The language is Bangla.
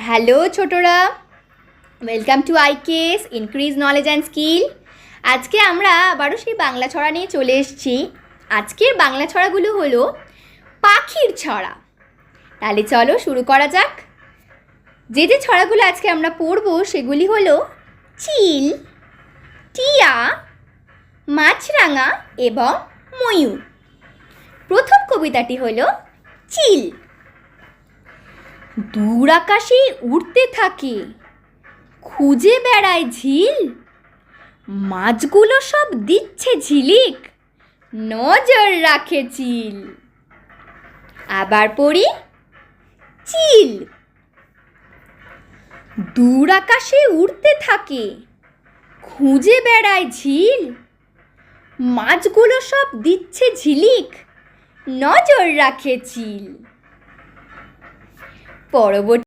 হ্যালো ছোটরা, welcome to IKS increase knowledge and skill. আজকে আমরা আবারও সেই বাংলা ছড়া নিয়ে চলে এসেছি। আজকের বাংলা ছড়াগুলো হলো পাখির ছড়া। তাহলে চলো শুরু করা যাক। যে ছড়াগুলো আজকে আমরা পড়ব সেগুলি হলো চিল, টিয়া, মাছরাঙা এবং ময়ূর। প্রথম কবিতাটি হলো চিল। দূর আকাশে উড়তে থাকে, খুঁজে বেড়ায় ঝিল, মাছগুলো সব দিচ্ছে ঝিলিক, নজর রাখে চিল। আবার পড়ি, চিল। দূর আকাশে উড়তে থাকে, খুঁজে বেড়ায় ঝিল, মাছগুলো সব দিচ্ছে ঝিলিক, নজর রাখে চিল। পরবর্তী